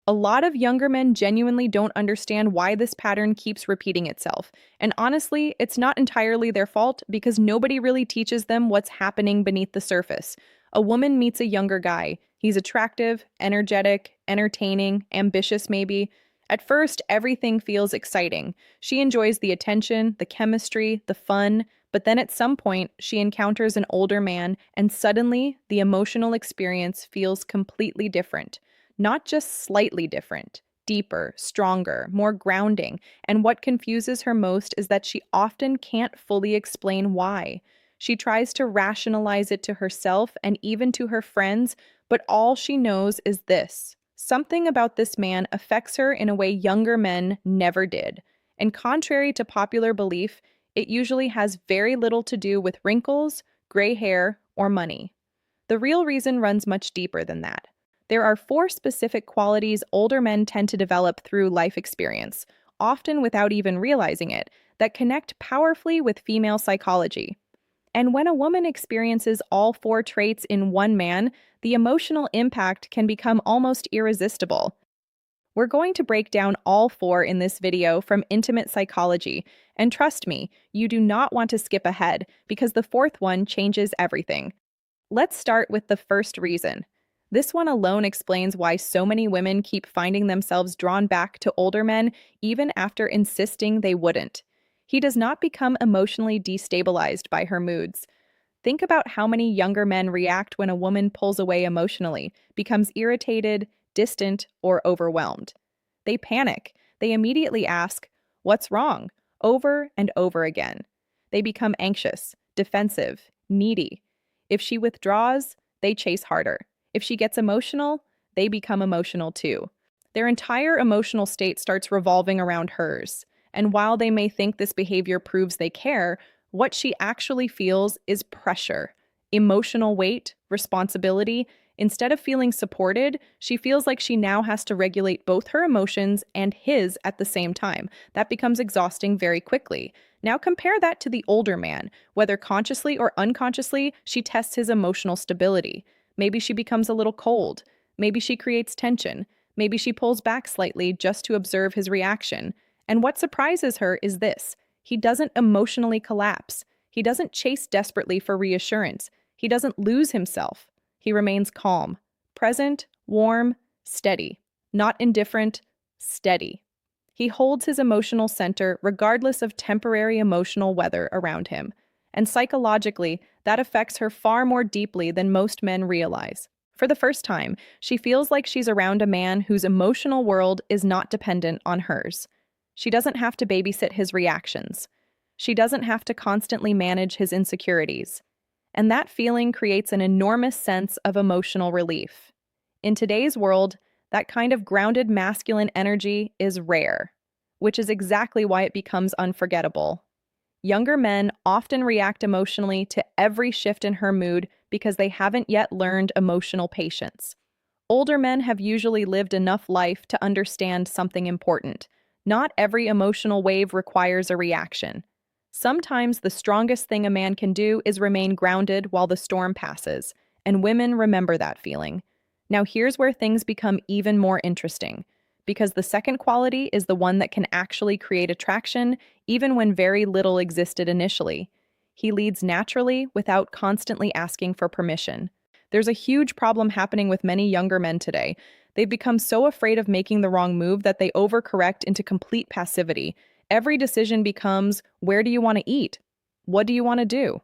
A lot of younger men genuinely don't understand why this pattern keeps repeating itself. And honestly, it's not entirely their fault because nobody really teaches them what's happening beneath the surface. A woman meets a younger guy. He's attractive, energetic, entertaining, ambitious maybe. At first, everything feels exciting. She enjoys the attention, the chemistry, the fun, but then at some point, she encounters an older man, and suddenly, the emotional experience feels completely different. Not just slightly different, deeper, stronger, more grounding. And what confuses her most is that she often can't fully explain why. She tries to rationalize it to herself and even to her friends, but all she knows is this. Something about this man affects her in a way younger men never did. And contrary to popular belief, it usually has very little to do with wrinkles, gray hair, or money. The real reason runs much deeper than that. There are four specific qualities older men tend to develop through life experience, often without even realizing it, that connect powerfully with female psychology. And when a woman experiences all four traits in one man, the emotional impact can become almost irresistible. We're going to break down all four in this video from intimate psychology, and trust me, you do not want to skip ahead because the fourth one changes everything. Let's start with the first reason. This one alone explains why so many women keep finding themselves drawn back to older men even after insisting they wouldn't. He does not become emotionally destabilized by her moods. Think about how many younger men react when a woman pulls away emotionally, becomes irritated, distant, or overwhelmed. They panic. They immediately ask, "What's wrong?" over and over again. They become anxious, defensive, needy. If she withdraws, they chase harder. If she gets emotional, they become emotional too. Their entire emotional state starts revolving around hers. And while they may think this behavior proves they care, what she actually feels is pressure, emotional weight, responsibility. Instead of feeling supported, she feels like she now has to regulate both her emotions and his at the same time. That becomes exhausting very quickly. Now compare that to the older man. Whether consciously or unconsciously, she tests his emotional stability. Maybe she becomes a little cold. Maybe she creates tension. Maybe she pulls back slightly just to observe his reaction. And what surprises her is this. He doesn't emotionally collapse. He doesn't chase desperately for reassurance. He doesn't lose himself. He remains calm, present, warm, steady. Not indifferent, steady. He holds his emotional center regardless of temporary emotional weather around him. And psychologically, that affects her far more deeply than most men realize. For the first time, she feels like she's around a man whose emotional world is not dependent on hers. She doesn't have to babysit his reactions. She doesn't have to constantly manage his insecurities. And that feeling creates an enormous sense of emotional relief. In today's world, that kind of grounded masculine energy is rare, which is exactly why it becomes unforgettable. Younger men often react emotionally to every shift in her mood because they haven't yet learned emotional patience. Older men have usually lived enough life to understand something important. Not every emotional wave requires a reaction. Sometimes the strongest thing a man can do is remain grounded while the storm passes, and women remember that feeling. Now here's where things become even more interesting, because the second quality is the one that can actually create attraction even when very little existed initially. He leads naturally without constantly asking for permission. There's a huge problem happening with many younger men today. They've become so afraid of making the wrong move that they overcorrect into complete passivity. Every decision becomes, where do you want to eat? What do you want to do?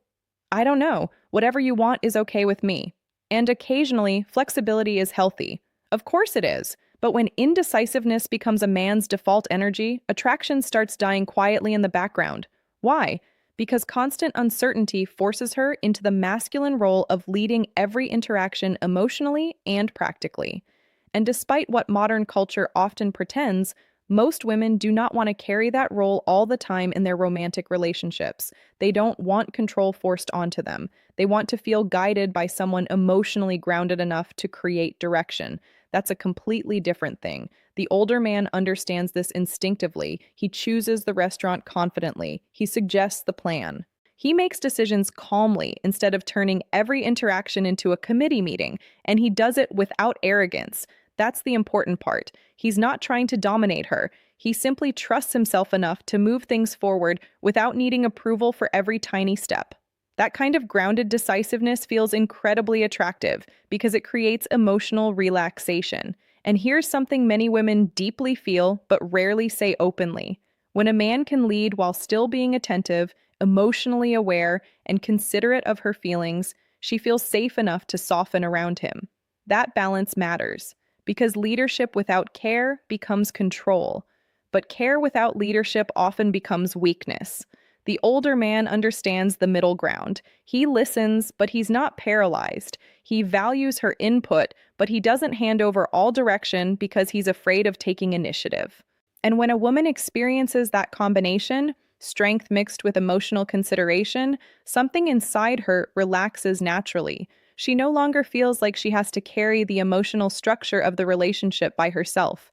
I don't know. Whatever you want is okay with me. And occasionally, flexibility is healthy. Of course it is. But when indecisiveness becomes a man's default energy, attraction starts dying quietly in the background. Why? Because constant uncertainty forces her into the masculine role of leading every interaction emotionally and practically. And despite what modern culture often pretends, most women do not want to carry that role all the time in their romantic relationships. They don't want control forced onto them. They want to feel guided by someone emotionally grounded enough to create direction. That's a completely different thing. The older man understands this instinctively. He chooses the restaurant confidently. He suggests the plan. He makes decisions calmly instead of turning every interaction into a committee meeting, and he does it without arrogance. That's the important part. He's not trying to dominate her. He simply trusts himself enough to move things forward without needing approval for every tiny step. That kind of grounded decisiveness feels incredibly attractive because it creates emotional relaxation. And here's something many women deeply feel but rarely say openly. When a man can lead while still being attentive, emotionally aware, and considerate of her feelings, she feels safe enough to soften around him. That balance matters because leadership without care becomes control, but care without leadership often becomes weakness. The older man understands the middle ground. He listens, but he's not paralyzed. He values her input, but he doesn't hand over all direction because he's afraid of taking initiative. And when a woman experiences that combination, strength mixed with emotional consideration, something inside her relaxes naturally. She no longer feels like she has to carry the emotional structure of the relationship by herself.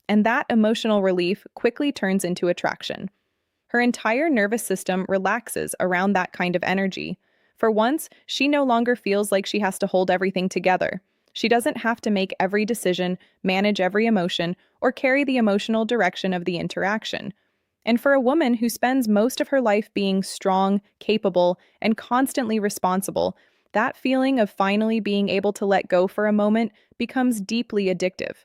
And that emotional relief quickly turns into attraction. Her entire nervous system relaxes around that kind of energy. For once, she no longer feels like she has to hold everything together. She doesn't have to make every decision, manage every emotion, or carry the emotional direction of the interaction. And for a woman who spends most of her life being strong, capable, and constantly responsible, that feeling of finally being able to let go for a moment becomes deeply addictive.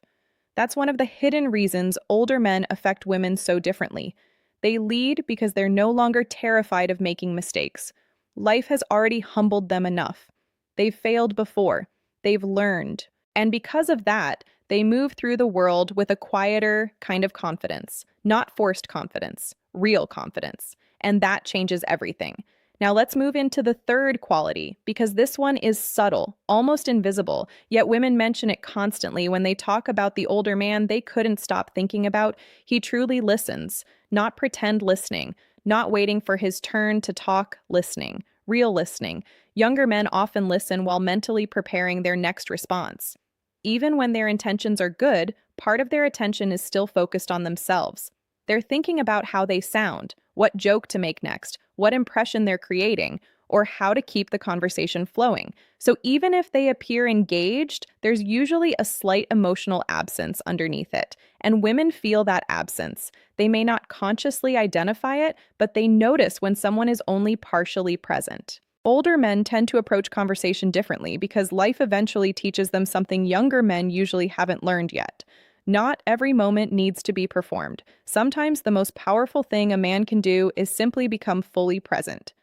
That's one of the hidden reasons older men affect women so differently. They lead because they're no longer terrified of making mistakes. Life has already humbled them enough. They've failed before. They've learned. And because of that, they move through the world with a quieter kind of confidence, not forced confidence, real confidence. And that changes everything. Now let's move into the third quality, because this one is subtle, almost invisible, yet women mention it constantly when they talk about the older man they couldn't stop thinking about. He truly listens, not pretend listening, not waiting for his turn to talk, listening, real listening. Younger men often listen while mentally preparing their next response. Even when their intentions are good, part of their attention is still focused on themselves. They're thinking about how they sound, what joke to make next, what impression they're creating, or how to keep the conversation flowing. So even if they appear engaged, there's usually a slight emotional absence underneath it. And women feel that absence. They may not consciously identify it, but they notice when someone is only partially present. Older men tend to approach conversation differently because life eventually teaches them something younger men usually haven't learned yet. Not every moment needs to be performed. Sometimes the most powerful thing a man can do is simply become fully present.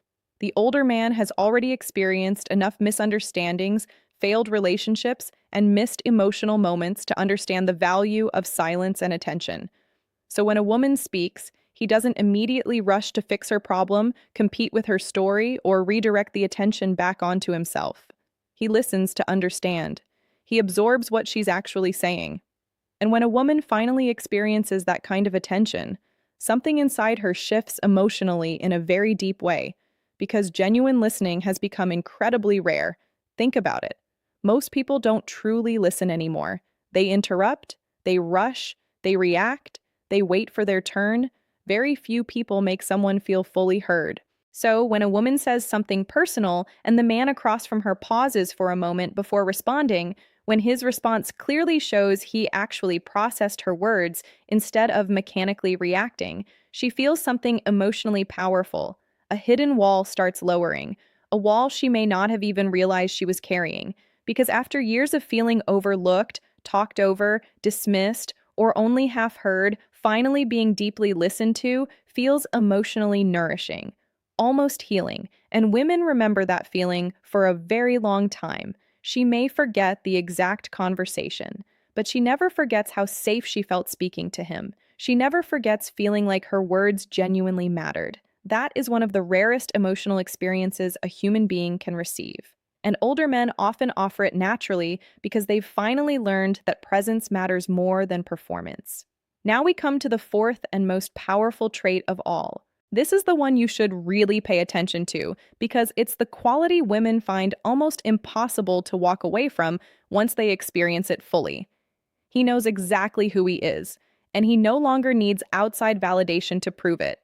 The older man has already experienced enough misunderstandings, failed relationships, and missed emotional moments to understand the value of silence and attention. So when a woman speaks, he doesn't immediately rush to fix her problem, compete with her story, or redirect the attention back onto himself. He listens to understand. He absorbs what she's actually saying. And when a woman finally experiences that kind of attention, something inside her shifts emotionally in a very deep way, because genuine listening has become incredibly rare. Think about it. Most people don't truly listen anymore. They interrupt, they rush, they react, they wait for their turn. Very few people make someone feel fully heard. So, when a woman says something personal and the man across from her pauses for a moment before responding, when his response clearly shows he actually processed her words instead of mechanically reacting, she feels something emotionally powerful. A hidden wall starts lowering, a wall she may not have even realized she was carrying. Because after years of feeling overlooked, talked over, dismissed, or only half heard, finally being deeply listened to feels emotionally nourishing, almost healing. And women remember that feeling for a very long time. She may forget the exact conversation, but she never forgets how safe she felt speaking to him. She never forgets feeling like her words genuinely mattered. That is one of the rarest emotional experiences a human being can receive. And older men often offer it naturally because they've finally learned that presence matters more than performance. Now we come to the fourth and most powerful trait of all. This is the one you should really pay attention to because it's the quality women find almost impossible to walk away from once they experience it fully. He knows exactly who he is, and he no longer needs outside validation to prove it.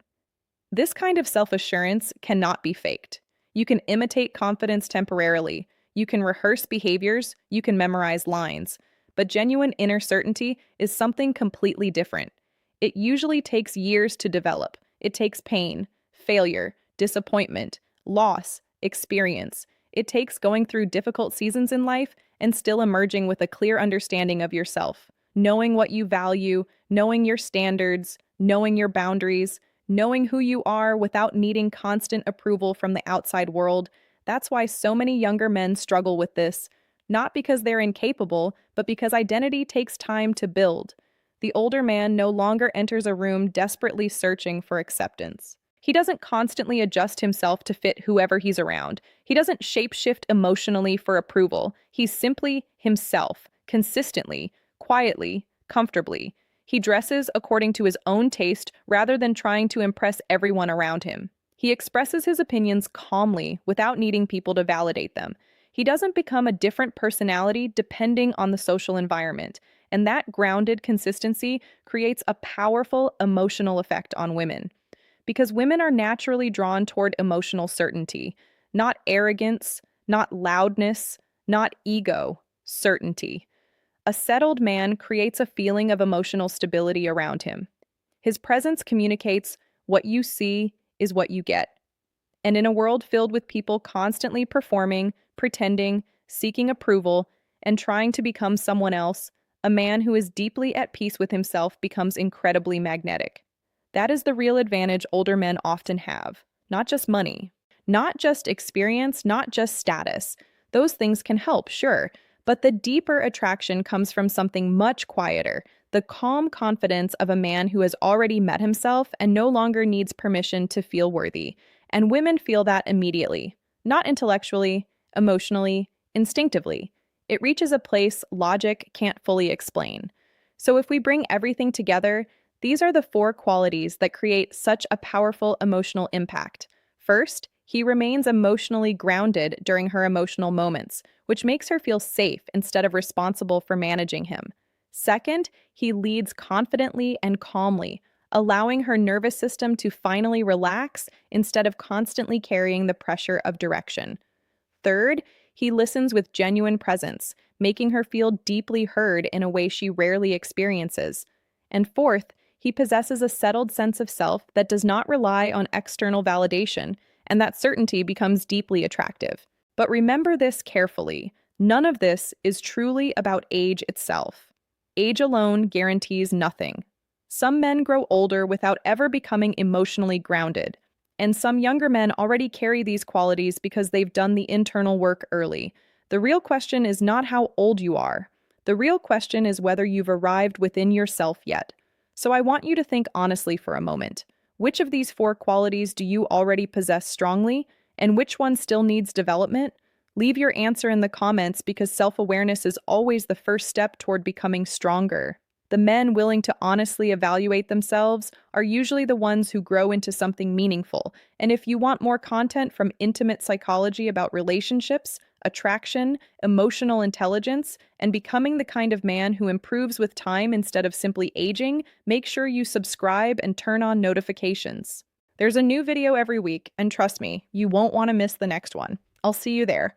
This kind of self-assurance cannot be faked. You can imitate confidence temporarily, you can rehearse behaviors, you can memorize lines, but genuine inner certainty is something completely different. It usually takes years to develop. It takes pain, failure, disappointment, loss, experience. It takes going through difficult seasons in life and still emerging with a clear understanding of yourself, knowing what you value, knowing your standards, knowing your boundaries, knowing who you are without needing constant approval from the outside world. That's why so many younger men struggle with this, not because they're incapable, but because identity takes time to build. The older man no longer enters a room desperately searching for acceptance. He doesn't constantly adjust himself to fit whoever he's around. He doesn't shapeshift emotionally for approval. He's simply himself, consistently, quietly, comfortably. He dresses according to his own taste rather than trying to impress everyone around him. He expresses his opinions calmly without needing people to validate them. He doesn't become a different personality depending on the social environment, and that grounded consistency creates a powerful emotional effect on women. Because women are naturally drawn toward emotional certainty, not arrogance, not loudness, not ego, certainty. A settled man creates a feeling of emotional stability around him. His presence communicates what you see is what you get. And in a world filled with people constantly performing, pretending, seeking approval, and trying to become someone else, a man who is deeply at peace with himself becomes incredibly magnetic. That is the real advantage older men often have. Not just money, not just experience, not just status. Those things can help, sure, but the deeper attraction comes from something much quieter, the calm confidence of a man who has already met himself and no longer needs permission to feel worthy. And women feel that immediately, not intellectually, emotionally, instinctively. It reaches a place logic can't fully explain. So if we bring everything together, these are the four qualities that create such a powerful emotional impact. First, he remains emotionally grounded during her emotional moments, which makes her feel safe instead of responsible for managing him. Second, he leads confidently and calmly, allowing her nervous system to finally relax instead of constantly carrying the pressure of direction. Third, he listens with genuine presence, making her feel deeply heard in a way she rarely experiences. And fourth, he possesses a settled sense of self that does not rely on external validation, and that certainty becomes deeply attractive. But remember this carefully. None of this is truly about age itself. Age alone guarantees nothing. Some men grow older without ever becoming emotionally grounded, and some younger men already carry these qualities because they've done the internal work early. The real question is not how old you are. The real question is whether you've arrived within yourself yet. So I want you to think honestly for a moment. Which of these four qualities do you already possess strongly, and which one still needs development? Leave your answer in the comments because self-awareness is always the first step toward becoming stronger. The men willing to honestly evaluate themselves are usually the ones who grow into something meaningful. And if you want more content from intimate psychology about relationships, attraction, emotional intelligence, and becoming the kind of man who improves with time instead of simply aging, make sure you subscribe and turn on notifications. There's a new video every week, and trust me, you won't want to miss the next one. I'll see you there.